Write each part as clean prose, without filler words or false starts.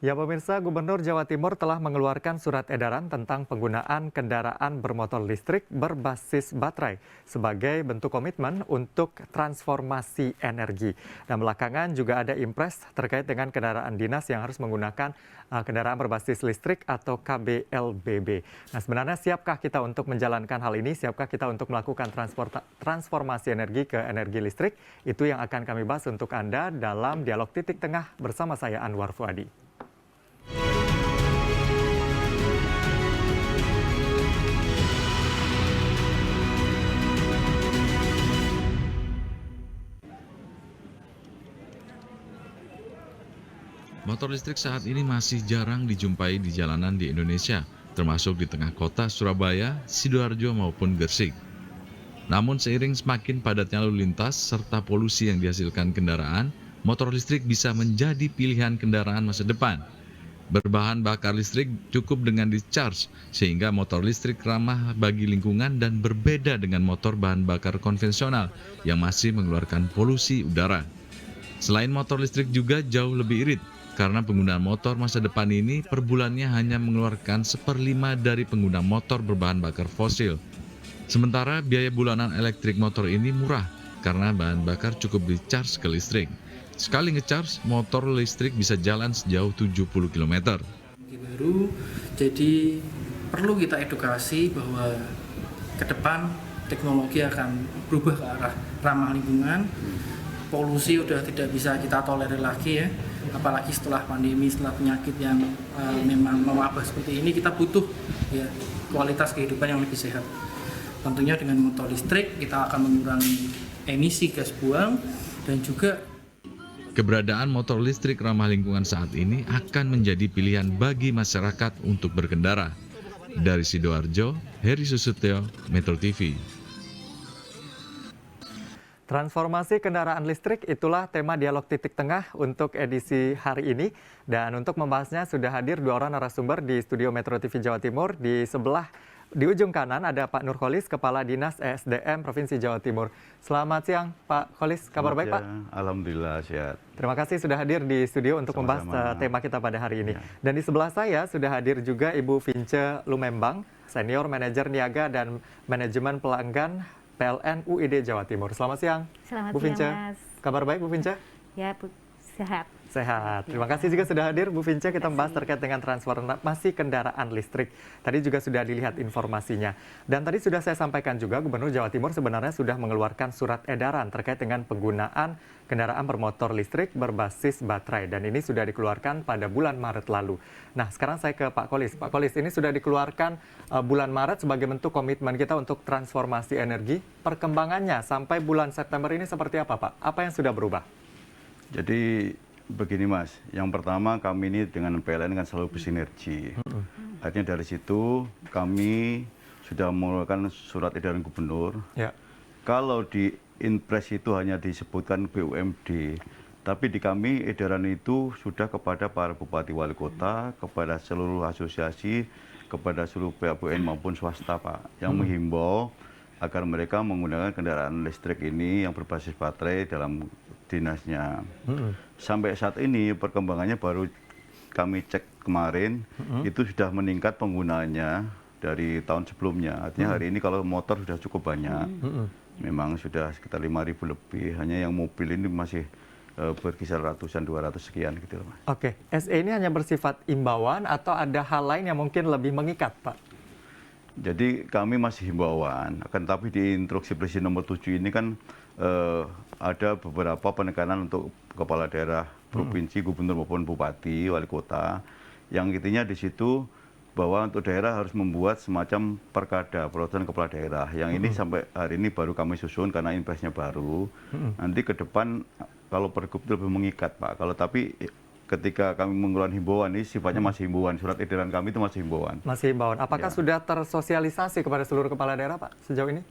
Ya pemirsa, Gubernur Jawa Timur telah mengeluarkan surat edaran tentang penggunaan kendaraan bermotor listrik berbasis baterai sebagai bentuk komitmen untuk transformasi energi. Dan belakangan juga ada impres terkait dengan kendaraan dinas yang harus menggunakan kendaraan berbasis listrik atau KBLBB. Nah sebenarnya siapkah kita untuk menjalankan hal ini? Siapkah kita untuk melakukan transformasi energi ke energi listrik? Itu yang akan kami bahas untuk Anda dalam Dialog Titik Tengah bersama saya Anwar Fuadi. Motor listrik saat ini masih jarang dijumpai di jalanan di Indonesia, termasuk di tengah kota Surabaya, Sidoarjo maupun Gresik. Namun seiring semakin padatnya lalu lintas serta polusi yang dihasilkan kendaraan, motor listrik bisa menjadi pilihan kendaraan masa depan. Berbahan bakar listrik cukup dengan di-charge, sehingga motor listrik ramah bagi lingkungan dan berbeda dengan motor bahan bakar konvensional yang masih mengeluarkan polusi udara. Selain motor listrik juga jauh lebih irit, karena penggunaan motor masa depan ini per bulannya hanya mengeluarkan 1/5 dari pengguna motor berbahan bakar fosil. Sementara biaya bulanan elektrik motor ini murah, karena bahan bakar cukup di-charge ke listrik. Sekali nge-charge, motor listrik bisa jalan sejauh 70 km. Baru, jadi perlu kita edukasi bahwa ke depan teknologi akan berubah ke arah ramah lingkungan. Polusi udah tidak bisa kita tolerir lagi ya, apalagi setelah pandemi, setelah penyakit yang memang mewabah seperti ini, kita butuh ya kualitas kehidupan yang lebih sehat. Tentunya dengan motor listrik kita akan mengurangi emisi gas buang dan juga keberadaan motor listrik ramah lingkungan saat ini akan menjadi pilihan bagi masyarakat untuk berkendara. Dari Sidoarjo, Heri Susutyo, Metro TV. Transformasi kendaraan listrik itulah tema Dialog Titik Tengah untuk edisi hari ini. Dan untuk membahasnya sudah hadir dua orang narasumber di studio Metro TV Jawa Timur. Di ujung kanan ada Pak Nurholis, Kepala Dinas ESDM Provinsi Jawa Timur. Selamat siang Pak Kholis, kabar baik Pak? Alhamdulillah sehat. Terima kasih sudah hadir di studio untuk membahas tema kita pada hari ini. Dan di sebelah saya sudah hadir juga Ibu Vince Lumembang, Senior Manajer Niaga dan Manajemen Pelanggan PLN UID Jawa Timur. Selamat siang, Selamat Bu Vince. Mas. Kabar baik Bu Vince? Ya, Bu, sehat. Sehat. Terima kasih juga sudah hadir Bu Vince. Kita membahas terkait dengan transformasi kendaraan listrik. Tadi juga sudah dilihat informasinya. Dan tadi sudah saya sampaikan juga Gubernur Jawa Timur sebenarnya sudah mengeluarkan surat edaran terkait dengan penggunaan kendaraan bermotor listrik berbasis baterai. Dan ini sudah dikeluarkan pada bulan Maret lalu. Nah, sekarang saya ke Pak Kholis. Pak Kholis, ini sudah dikeluarkan bulan Maret sebagai bentuk komitmen kita untuk transformasi energi. Perkembangannya sampai bulan September ini seperti apa, Pak? Apa yang sudah berubah? Jadi begini Mas, yang pertama kami ini dengan PLN kan selalu bersinergi. Artinya dari situ kami sudah mengeluarkan surat edaran gubernur. Ya. Kalau di Inpres itu hanya disebutkan BUMD, tapi di kami edaran itu sudah kepada para bupati wali kota, kepada seluruh asosiasi, kepada seluruh PABN maupun swasta Pak, yang menghimbau agar mereka menggunakan kendaraan listrik ini yang berbasis baterai dalam dinasnya. Sampai saat ini perkembangannya baru kami cek kemarin, itu sudah meningkat penggunaannya dari tahun sebelumnya. Artinya hari ini kalau motor sudah cukup banyak, memang sudah sekitar 5.000 lebih, hanya yang mobil ini masih berkisar ratusan, 200 sekian gitu Mas. Oke, SE ini hanya bersifat imbauan atau ada hal lain yang mungkin lebih mengikat Pak? Jadi kami masih himbauan, akan tapi di instruksi Presiden nomor 7 ini kan ada beberapa penekanan untuk kepala daerah provinsi, gubernur maupun bupati, wali kota, yang intinya di situ bahwa untuk daerah harus membuat semacam perkada peraturan kepala daerah. Yang ini sampai hari ini baru kami susun karena impresnya baru. Nanti ke depan kalau pergub itu lebih mengikat Pak. Kalau tapi ketika kami mengeluarkan himbauan ini sifatnya masih himbauan. Surat edaran kami itu masih himbauan. Masih himbauan. Apakah sudah tersosialisasi kepada seluruh kepala daerah Pak sejauh ini?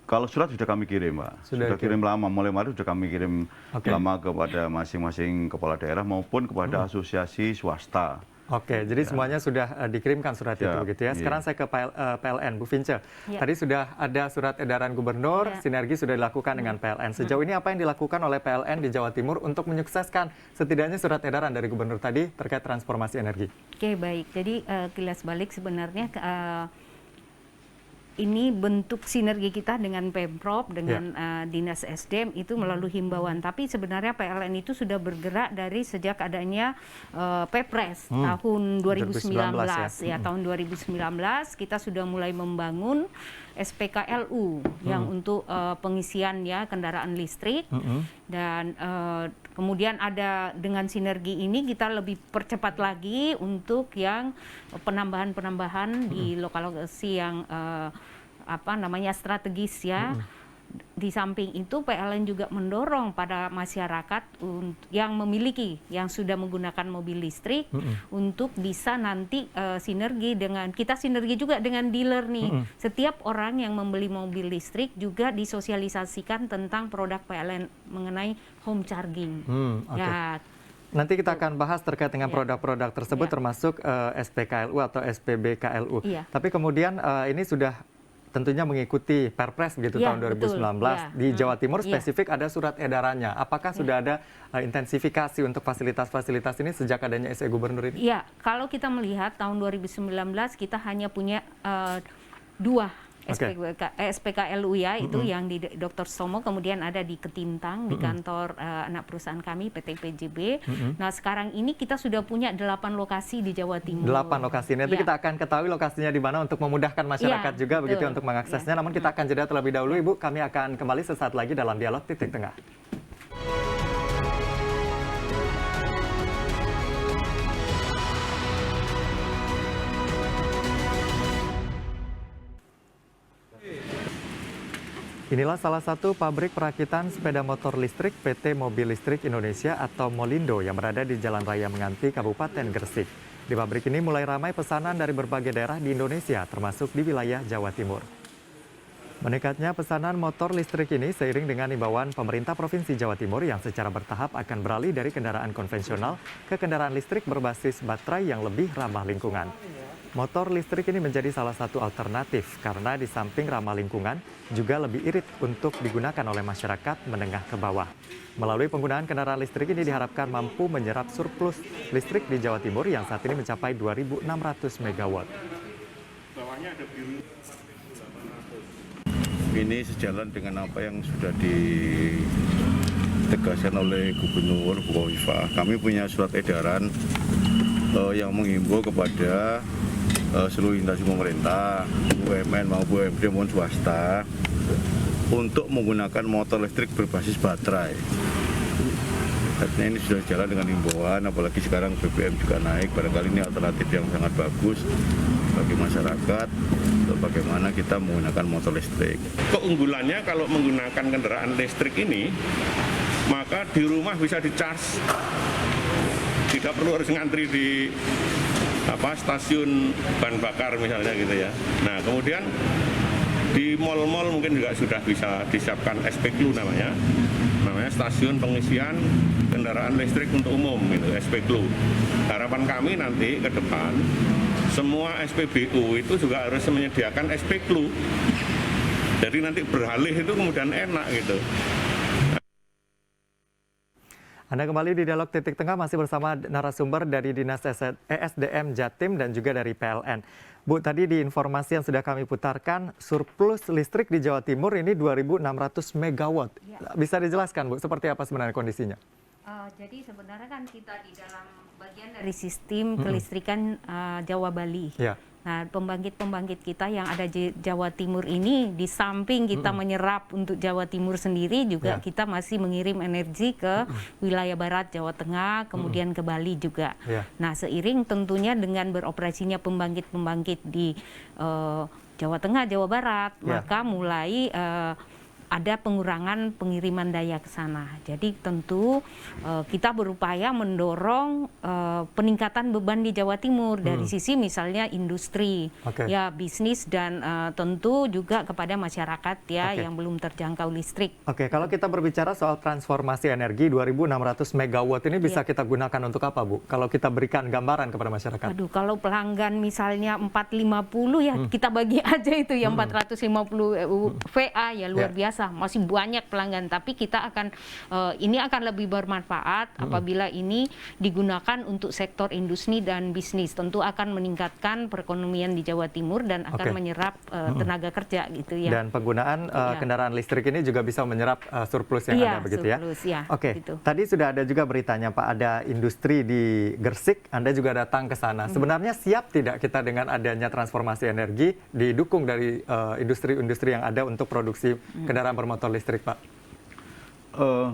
Kalau surat sudah kami kirim Pak. Sudah kirim lama. Mulai Maret sudah kami kirim lama kepada masing-masing kepala daerah maupun kepada asosiasi swasta. Oke, jadi semuanya sudah dikirimkan surat itu Ya, begitu ya. Sekarang saya ke PLN, Bu Vince. Ya. Tadi sudah ada surat edaran gubernur, Ya. sinergi sudah dilakukan dengan PLN. Sejauh ini apa yang dilakukan oleh PLN di Jawa Timur untuk menyukseskan setidaknya surat edaran dari gubernur tadi terkait transformasi energi? Oke, baik. Jadi kilas balik sebenarnya ini bentuk sinergi kita dengan Pemprov, dengan Dinas SDM itu melalui himbauan. Tapi sebenarnya PLN itu sudah bergerak dari sejak adanya Pepres tahun 2019. Ya, tahun 2019 kita sudah mulai membangun SPKLU yang untuk pengisian ya kendaraan listrik. Dan kemudian ada dengan sinergi ini kita lebih percepat lagi untuk yang penambahan-penambahan di lokasi yang strategis ya. Di samping itu PLN juga mendorong pada masyarakat yang memiliki, yang sudah menggunakan mobil listrik untuk bisa nanti sinergi juga dengan dealer nih. Setiap orang yang membeli mobil listrik juga disosialisasikan tentang produk PLN mengenai home charging. Ya, nanti kita akan bahas terkait dengan produk-produk tersebut termasuk SPKLU atau SPBKLU. Tapi kemudian ini sudah tentunya mengikuti Perpres begitu tahun 2019 di Jawa Timur spesifik ada surat edarannya. Apakah sudah ada intensifikasi untuk fasilitas-fasilitas ini sejak adanya SE Gubernur ini? Iya, kalau kita melihat tahun 2019 kita hanya punya 2 SPKLU ya, itu yang di Dr. Somo, kemudian ada di Ketintang di kantor anak perusahaan kami PT PJB. Nah, sekarang ini kita sudah punya 8 lokasi di Jawa Timur. 8 lokasi. Nanti kita akan ketahui lokasinya di mana untuk memudahkan masyarakat juga begitu untuk mengaksesnya. Namun kita akan jeda terlebih dahulu, Ibu. Kami akan kembali sesaat lagi dalam dialog Titik Tengah. Inilah salah satu pabrik perakitan sepeda motor listrik PT Mobil Listrik Indonesia atau Molindo yang berada di Jalan Raya Menganti, Kabupaten Gresik. Di pabrik ini mulai ramai pesanan dari berbagai daerah di Indonesia, termasuk di wilayah Jawa Timur. Meningkatnya pesanan motor listrik ini seiring dengan imbauan pemerintah Provinsi Jawa Timur yang secara bertahap akan beralih dari kendaraan konvensional ke kendaraan listrik berbasis baterai yang lebih ramah lingkungan. Motor listrik ini menjadi salah satu alternatif karena di samping ramah lingkungan juga lebih irit untuk digunakan oleh masyarakat menengah ke bawah. Melalui penggunaan kendaraan listrik ini diharapkan mampu menyerap surplus listrik di Jawa Timur yang saat ini mencapai 2.600 MW. Ini sejalan dengan apa yang sudah ditegaskan oleh Gubernur Bu Khofifah. Kami punya surat edaran yang menghimbau kepada seluruh instansi pemerintah, BUMN maupun BUMD maupun swasta untuk menggunakan motor listrik berbasis baterai. Artinya ini sudah jalan dengan himbauan, apalagi sekarang BBM juga naik, barangkali ini alternatif yang sangat bagus bagi masyarakat untuk bagaimana kita menggunakan motor listrik. Keunggulannya kalau menggunakan kendaraan listrik ini, maka di rumah bisa di-charge. Tidak perlu harus ngantri di stasiun bahan bakar misalnya gitu ya. Nah, kemudian di mal-mal mungkin juga sudah bisa disiapkan SPKLU namanya stasiun pengisian kendaraan listrik untuk umum gitu, SPKLU. Harapan kami nanti ke depan semua SPBU itu juga harus menyediakan SPKLU. Jadi nanti beralih itu kemudian enak gitu. Anda kembali di Dialog Titik Tengah masih bersama narasumber dari Dinas ESDM Jatim dan juga dari PLN. Bu, tadi di informasi yang sudah kami putarkan, surplus listrik di Jawa Timur ini 2.600 MW. Bisa dijelaskan, Bu, seperti apa sebenarnya kondisinya? Jadi sebenarnya kan kita di dalam bagian dari sistem kelistrikan Jawa Bali. Nah, pembangkit-pembangkit kita yang ada di Jawa Timur ini, di samping kita menyerap untuk Jawa Timur sendiri, juga kita masih mengirim energi ke wilayah barat Jawa Tengah, kemudian ke Bali juga. Nah, seiring tentunya dengan beroperasinya pembangkit-pembangkit di Jawa Tengah, Jawa Barat, maka mulai ada pengurangan pengiriman daya ke sana. Jadi tentu kita berupaya mendorong peningkatan beban di Jawa Timur dari sisi misalnya industri, ya bisnis dan tentu juga kepada masyarakat ya yang belum terjangkau listrik. Oke, kalau kita berbicara soal transformasi energi 2.600 megawatt ini bisa kita gunakan untuk apa, Bu? Kalau kita berikan gambaran kepada masyarakat. Aduh, kalau pelanggan misalnya 450 ya kita bagi aja itu yang 450 VA ya luar biasa. Masih banyak pelanggan, tapi kita akan ini akan lebih bermanfaat apabila ini digunakan untuk sektor industri dan bisnis. Tentu akan meningkatkan perekonomian di Jawa Timur dan akan menyerap tenaga kerja gitu ya. Dan penggunaan kendaraan listrik ini juga bisa menyerap surplus yang ada begitu surplus, ya. Oke, gitu. Tadi sudah ada juga beritanya Pak, ada industri di Gresik, Anda juga datang ke sana. Sebenarnya siap tidak kita dengan adanya transformasi energi didukung dari industri-industri yang ada untuk produksi kendaraan bermotor listrik, Pak?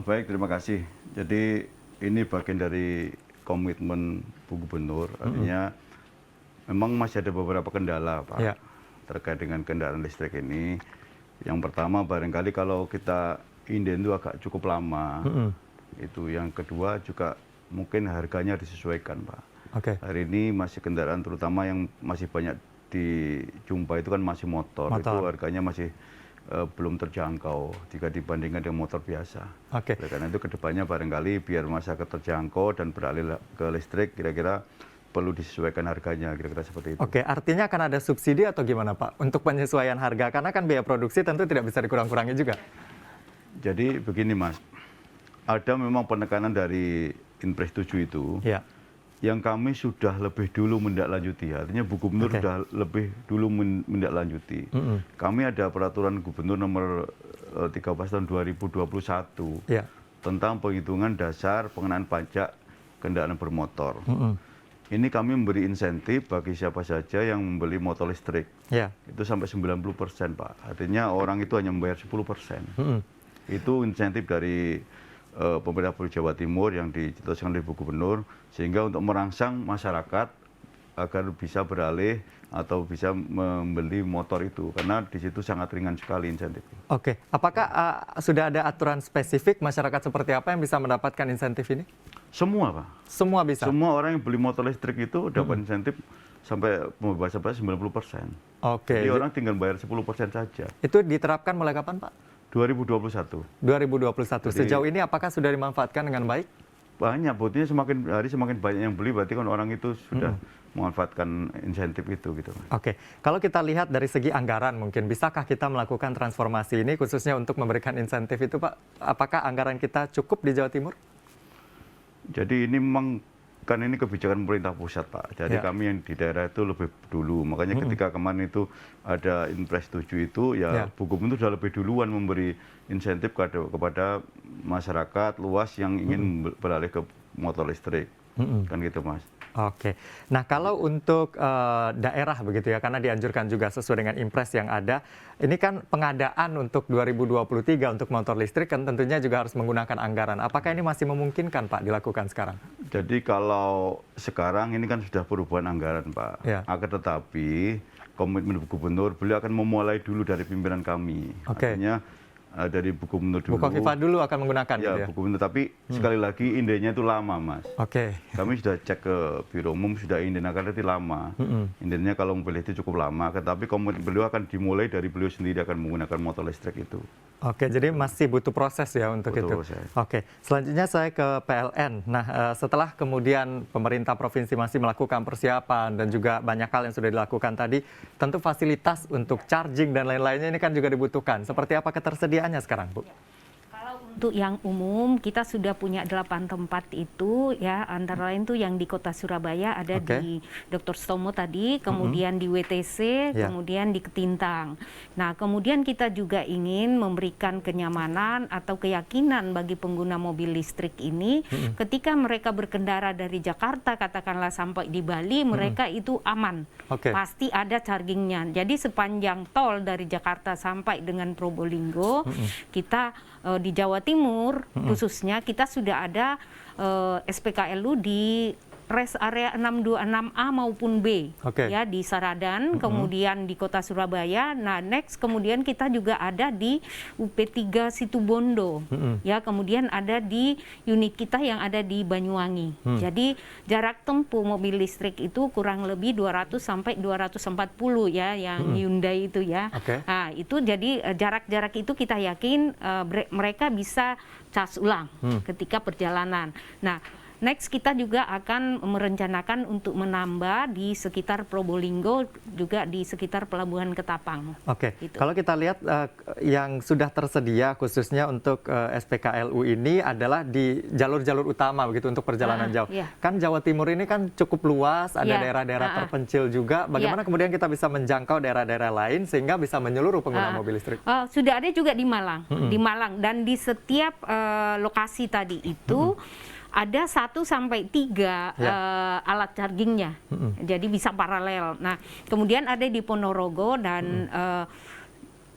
Baik, terima kasih. Jadi ini bagian dari komitmen Bu Gubernur, artinya memang masih ada beberapa kendala, Pak, terkait dengan kendaraan listrik ini. Yang pertama barangkali kalau kita inden itu agak cukup lama. Itu yang kedua juga mungkin harganya disesuaikan, Pak. Hari ini masih kendaraan terutama yang masih banyak dijumpai itu kan masih motor. Itu harganya masih belum terjangkau jika dibandingkan dengan motor biasa. Karena itu kedepannya barangkali biar masyarakat terjangkau dan beralih ke listrik, kira-kira perlu disesuaikan harganya, kira-kira seperti itu. Artinya akan ada subsidi atau gimana, Pak, untuk penyesuaian harga? Karena kan biaya produksi tentu tidak bisa dikurang-kurangi juga. Jadi begini, Mas, ada memang penekanan dari Inpres 7 itu. Yang kami sudah lebih dulu menindaklanjuti, artinya Bu Gubernur sudah lebih dulu menindaklanjuti. Kami ada peraturan Gubernur nomor 13 tahun 2021 tentang penghitungan dasar pengenaan pajak kendaraan bermotor. Ini kami memberi insentif bagi siapa saja yang membeli motor listrik. Itu sampai 90%, Pak. Artinya orang itu hanya membayar 10%. Itu insentif dari pemerintah Provinsi Jawa Timur yang dicetuskan oleh Bu Gubernur, sehingga untuk merangsang masyarakat agar bisa beralih atau bisa membeli motor itu, karena di situ sangat ringan sekali insentif. Apakah sudah ada aturan spesifik masyarakat seperti apa yang bisa mendapatkan insentif ini? Semua, Pak. Semua bisa? Semua orang yang beli motor listrik itu dapat insentif sampai pembebasan pajak 90%. Jadi orang tinggal bayar 10% saja. Itu diterapkan mulai kapan, Pak? 2021. 2021. Sejauh ini apakah sudah dimanfaatkan dengan baik? Banyak, buktinya semakin hari semakin banyak yang beli, berarti kan orang itu sudah memanfaatkan insentif itu gitu. Kalau kita lihat dari segi anggaran mungkin, bisakah kita melakukan transformasi ini khususnya untuk memberikan insentif itu, Pak? Apakah anggaran kita cukup di Jawa Timur? Jadi ini memang kan ini kebijakan pemerintah pusat, Pak. Jadi kami yang di daerah itu lebih dulu. Makanya ketika kemarin itu ada Inpres 7 itu, Bu Gubernur sudah lebih duluan memberi insentif kepada masyarakat luas yang ingin beralih ke motor listrik. Kan gitu, Mas. Nah, kalau untuk daerah begitu ya, karena dianjurkan juga sesuai dengan Inpres yang ada, ini kan pengadaan untuk 2023 untuk motor listrik kan tentunya juga harus menggunakan anggaran. Apakah ini masih memungkinkan, Pak, dilakukan sekarang? Jadi kalau sekarang ini kan sudah perubahan anggaran, Pak. Akan tetapi komitmen Bu Gubernur, beliau akan memulai dulu dari pimpinan kami. Artinya dari Bu Gubernur dulu. Bu Khofifah dulu akan menggunakan gitu ya? Bu Gubernur, tapi sekali lagi indenya itu lama, Mas. Kami sudah cek ke Biro Umum, sudah inden akan itu lama. Indennya kalau mobil itu cukup lama, tetapi komitmen beliau akan dimulai dari beliau sendiri akan menggunakan motor listrik itu. Jadi masih butuh proses ya untuk itu. Selanjutnya saya ke PLN. Nah, setelah kemudian pemerintah provinsi masih melakukan persiapan dan juga banyak hal yang sudah dilakukan tadi, tentu fasilitas untuk charging dan lain-lainnya ini kan juga dibutuhkan. Seperti apa ketersediaannya sekarang, Bu? Untuk yang umum kita sudah punya 8 tempat itu ya, antara lain tuh yang di Kota Surabaya ada di Dr. Stomo tadi, kemudian di WTC, kemudian di Ketintang. Nah, kemudian kita juga ingin memberikan kenyamanan atau keyakinan bagi pengguna mobil listrik ini ketika mereka berkendara dari Jakarta katakanlah sampai di Bali, mereka itu aman. Pasti ada chargingnya. Jadi sepanjang tol dari Jakarta sampai dengan Probolinggo, kita di Jawa Timur khususnya kita sudah ada SPKLU di rest area 626A maupun B, Oke. ya di Saradan, kemudian di Kota Surabaya. Nah, next kemudian kita juga ada di UP3 Situbondo, ya kemudian ada di unit kita yang ada di Banyuwangi. Jadi jarak tempuh mobil listrik itu kurang lebih 200 sampai 240 ya, yang Hyundai itu ya. Oke. Nah, itu jadi jarak-jarak itu kita yakin mereka bisa cas ulang ketika perjalanan. Nah, next kita juga akan merencanakan untuk menambah di sekitar Probolinggo, juga di sekitar Pelabuhan Ketapang. Oke, Gitu. kalau kita lihat yang sudah tersedia khususnya untuk SPKLU ini adalah di jalur-jalur utama begitu untuk perjalanan jauh. Iya. Kan Jawa Timur ini kan cukup luas, ada Iya. daerah-daerah terpencil juga. Bagaimana kemudian kita bisa menjangkau daerah-daerah lain sehingga bisa menyeluruh pengguna mobil listrik? Sudah ada juga di Malang, dan di setiap lokasi tadi itu ada 1 sampai 3 alat chargingnya, jadi bisa paralel. Nah, kemudian ada di Ponorogo dan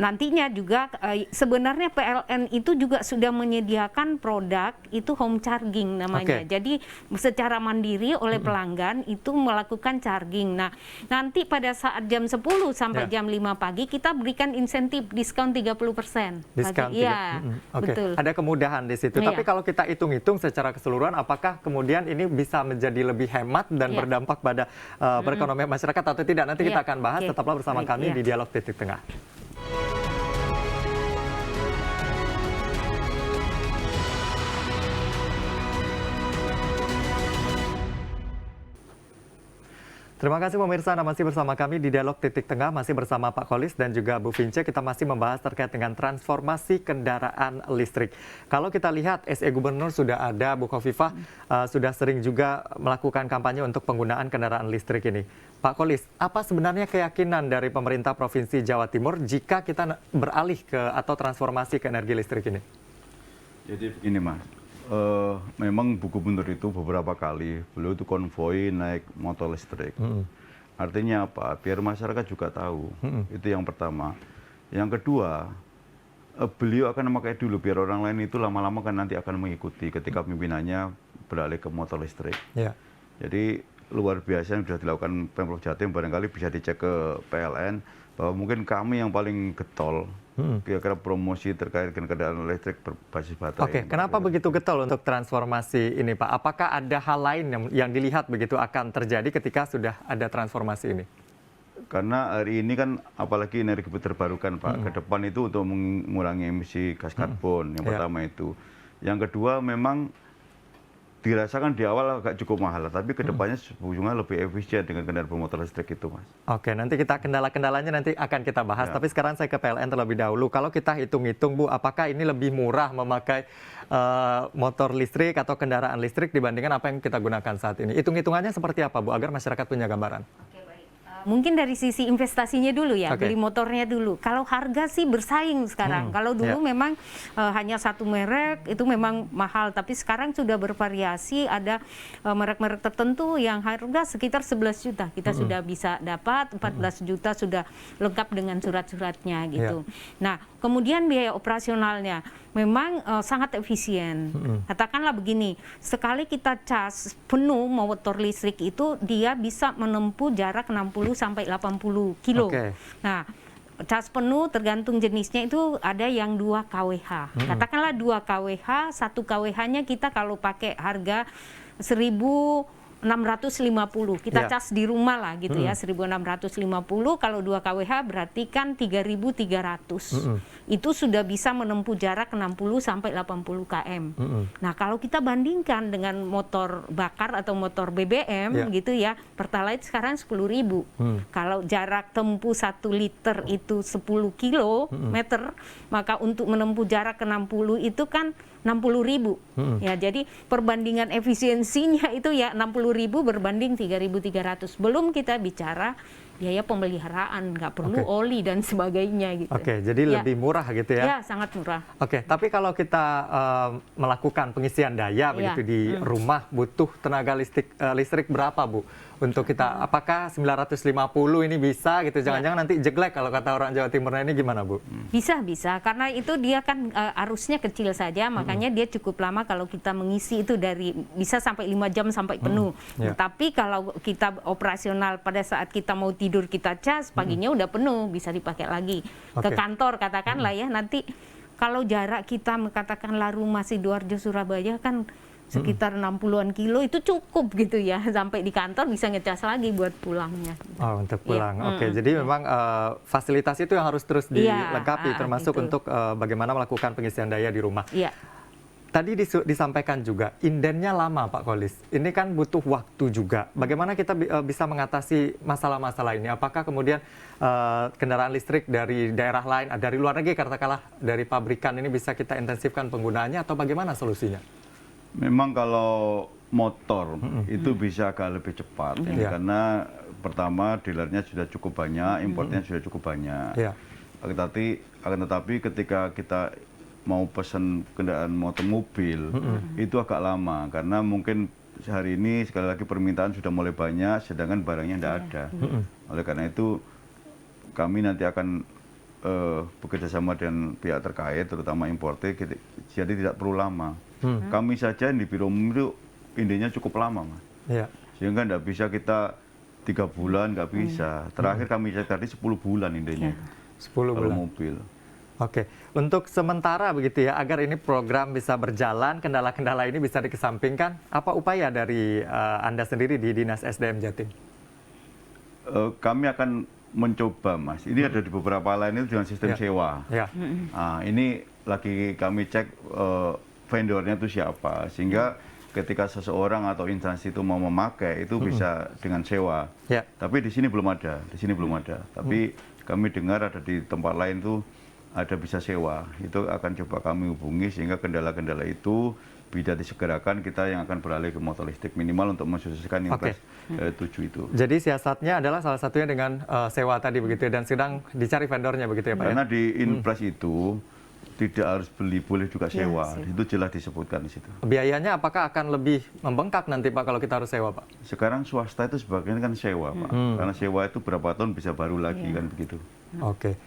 nantinya juga sebenarnya PLN itu juga sudah menyediakan produk itu home charging namanya. Oke. Jadi secara mandiri oleh pelanggan itu melakukan charging. Nah, nanti pada saat jam 10 sampai jam 5 pagi kita berikan insentif diskon 30%. Diskon Iya, Oke, betul. ada kemudahan di situ. Iya. Tapi kalau kita hitung-hitung secara keseluruhan, apakah kemudian ini bisa menjadi lebih hemat dan Iya. berdampak pada perekonomian masyarakat atau tidak? Nanti kita Iya. akan bahas. Oke. Tetaplah bersama Baik, kami iya. di Dialog Titik Tengah. Terima kasih pemirsa, Anda masih bersama kami di Dialog Titik Tengah, masih bersama Pak Kholis dan juga Bu Vince. Kita masih membahas terkait dengan transformasi kendaraan listrik. Kalau kita lihat SE Gubernur sudah ada, Bu Khofifah sudah sering juga melakukan kampanye untuk penggunaan kendaraan listrik ini. Pak Kholis, apa sebenarnya keyakinan dari pemerintah Provinsi Jawa Timur jika kita beralih ke atau transformasi ke energi listrik ini? Jadi begini Mas, memang Bu Gubernur itu beberapa kali beliau itu konvoi naik motor listrik. Artinya apa? Biar masyarakat juga tahu. Itu yang pertama. Yang kedua, beliau akan memakai dulu biar orang lain itu lama-lama kan nanti akan mengikuti ketika pimpinannya beralih ke motor listrik. Ya. Jadi luar biasa yang sudah dilakukan Pemprov Jatim, barangkali bisa dicek ke PLN bahwa mungkin kami yang paling getol kira-kira promosi terkait dengan kendaraan listrik berbasis baterai. Oke, kenapa begitu getol untuk transformasi ini, Pak? Apakah ada hal lain yang dilihat begitu akan terjadi ketika sudah ada transformasi ini? Karena hari ini kan apalagi energi terbarukan Pak, ke depan itu untuk mengurangi emisi gas karbon, yang pertama itu. Yang kedua memang dirasakan di awal agak cukup mahal, tapi kedepannya ujungnya lebih efisien dengan kendaraan bermotor listrik itu, Mas. Oke, nanti kita kendala-kendalanya nanti akan kita bahas. Ya. Tapi sekarang saya ke PLN terlebih dahulu. Kalau kita hitung-hitung, Bu, apakah ini lebih murah memakai motor listrik atau kendaraan listrik dibandingkan apa yang kita gunakan saat ini? Hitung-hitungannya seperti apa, Bu, agar masyarakat punya gambaran? Mungkin dari sisi investasinya dulu ya, Oke. beli motornya dulu. Kalau harga sih bersaing sekarang. Kalau dulu memang hanya satu merek, itu memang mahal. Tapi sekarang sudah bervariasi, ada merek-merek tertentu yang harga sekitar 11 juta. Kita sudah bisa dapat, 14 juta sudah lengkap dengan surat-suratnya gitu. Nah, kemudian biaya operasionalnya memang sangat efisien. Katakanlah begini, sekali kita cas penuh motor listrik itu dia bisa menempuh jarak 60 sampai 80 kilo. Oke. Nah, cas penuh tergantung jenisnya itu ada yang 2 kWh. Katakanlah 2 kWh, 1 kWh-nya kita kalau pakai harga 1.650. Kita cas di rumah lah gitu ya, 1.650. Kalau 2 kWh berarti kan 3.300. Itu sudah bisa menempuh jarak 60 sampai 80 km. Nah, kalau kita bandingkan dengan motor bakar atau motor BBM gitu ya, Pertalite sekarang 10.000. Kalau jarak tempuh 1 liter itu 10 kilometer, maka untuk menempuh jarak ke 60 itu kan 60.000. Ya, jadi perbandingan efisiensinya itu ya 60.000 berbanding 3.300. Belum kita bicara biaya pemeliharaan, nggak perlu oli dan sebagainya gitu. Oke, jadi lebih murah gitu ya? Ya, sangat murah. Oke, tapi kalau kita melakukan pengisian daya begitu di rumah, butuh tenaga listrik berapa, Bu? Untuk kita, apakah 950 ini bisa gitu? Jangan-jangan nanti jeglek kalau kata orang Jawa Timur ini gimana, Bu? Bisa, karena itu dia kan arusnya kecil saja, makanya dia cukup lama kalau kita mengisi itu dari bisa sampai 5 jam sampai penuh. Tapi kalau kita operasional pada saat kita mau tidur kita cas, paginya udah penuh, bisa dipakai lagi. Ke kantor katakanlah ya, nanti kalau jarak kita katakanlah rumah Sidoarjo Surabaya kan sekitar 60-an kilo, itu cukup gitu ya, sampai di kantor bisa ngecas lagi buat pulangnya. Oh, untuk pulang. Oke, jadi memang fasilitas itu yang harus terus dilengkapi, termasuk untuk bagaimana melakukan pengisian daya di rumah. Iya. Tadi disampaikan juga, indennya lama Pak Kolis. Ini kan butuh waktu juga. Bagaimana kita bisa mengatasi masalah-masalah ini? Apakah kemudian kendaraan listrik dari daerah lain, dari luar negeri katakanlah dari pabrikan ini bisa kita intensifkan penggunaannya atau bagaimana solusinya? Memang kalau motor itu bisa agak lebih cepat, karena pertama dealernya sudah cukup banyak, importnya sudah cukup banyak. Akan tetapi ketika kita mau pesan kendaraan mobil, itu agak lama, karena mungkin hari ini sekali lagi permintaan sudah mulai banyak, sedangkan barangnya tidak ada. Oleh karena itu kami nanti akan bekerja sama dengan pihak terkait, terutama importer, jadi tidak perlu lama. Kami saja di Biro Umum itu indenya cukup lama, Mas. Sehingga tidak bisa kita 3 bulan, nggak bisa. Terakhir kami cek tadi 10 bulan indenya. 10 bulan. Mobil. Oke, untuk sementara begitu ya, agar ini program bisa berjalan, kendala-kendala ini bisa dikesampingkan, apa upaya dari Anda sendiri di Dinas SDM Jatim? Kami akan mencoba, Mas. Ini ada di beberapa lain itu dengan sistem sewa. Ini lagi kami cek vendornya itu siapa, sehingga ketika seseorang atau instansi itu mau memakai itu bisa dengan sewa. Tapi di sini belum ada, Tapi kami dengar ada di tempat lain tuh ada bisa sewa. Itu akan coba kami hubungi sehingga kendala-kendala itu bisa disegerakan, kita yang akan beralih ke motor listrik minimal untuk mensukseskan Impres 7 itu. Jadi siasatnya adalah salah satunya dengan sewa tadi begitu ya, dan sedang dicari vendornya begitu ya Pak? Karena di Impres itu tidak harus beli, boleh juga sewa. Itu jelas disebutkan di situ. Biayanya apakah akan lebih membengkak nanti Pak kalau kita harus sewa Pak? Sekarang swasta itu sebagian kan sewa Pak. Karena sewa itu berapa tahun bisa baru lagi kan begitu. Oke,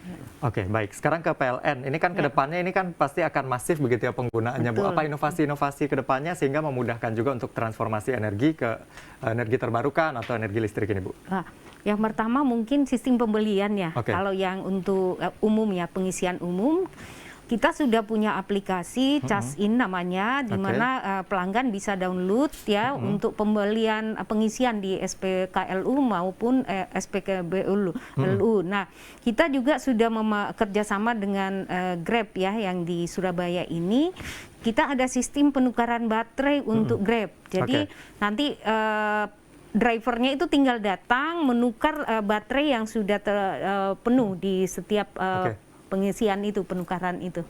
baik. Sekarang ke PLN. Ini kan kedepannya ini kan pasti akan masif begitu ya penggunaannya Bu. Apa inovasi-inovasi kedepannya sehingga memudahkan juga untuk transformasi energi ke energi terbarukan atau energi listrik ini Bu? Yang pertama mungkin sistem pembelian ya. Kalau yang untuk umum ya, pengisian umum, kita sudah punya aplikasi ChargeIn namanya, di mana pelanggan bisa download ya untuk pembelian pengisian di SPKLU maupun SPKBLU. Nah, kita juga sudah kerjasama dengan Grab ya, yang di Surabaya ini. Kita ada sistem penukaran baterai untuk Grab. Jadi nanti drivernya itu tinggal datang menukar baterai yang sudah penuh di setiap pengisian itu, penukaran itu.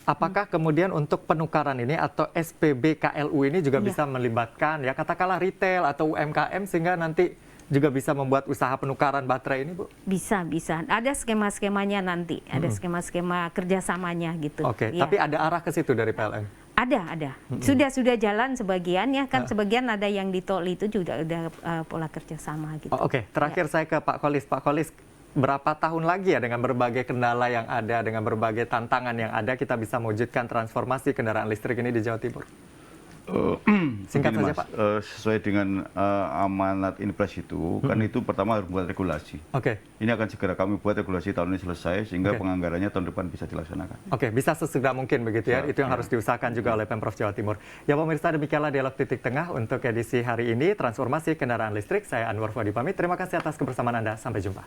Apakah kemudian untuk penukaran ini atau SPBKLU ini juga bisa melibatkan ya katakanlah retail atau UMKM sehingga nanti juga bisa membuat usaha penukaran baterai ini Bu? Bisa. Ada skema-skemanya nanti, ada skema-skema kerjasamanya gitu. Tapi ada arah ke situ dari PLN? Ada. Sudah jalan sebagian ya, kan sebagian ada yang di tol itu juga ada pola kerjasama gitu. Terakhir saya ke Pak Kolis. Pak Kolis, berapa tahun lagi ya dengan berbagai kendala yang ada, dengan berbagai tantangan yang ada, kita bisa mewujudkan transformasi kendaraan listrik ini di Jawa Timur? Singkat saja Pak. Sesuai dengan amanat Impres itu, kan itu pertama harus buat regulasi. Ini akan segera kami buat regulasi tahun ini selesai, sehingga penganggarannya tahun depan bisa dilaksanakan. Bisa sesegera mungkin begitu ya, itu yang harus diusahakan juga oleh Pemprov Jawa Timur. Ya pemirsa, demikianlah Dialog Titik Tengah untuk edisi hari ini, transformasi kendaraan listrik. Saya Anwar Fuadi pamit, terima kasih atas kebersamaan Anda, sampai jumpa.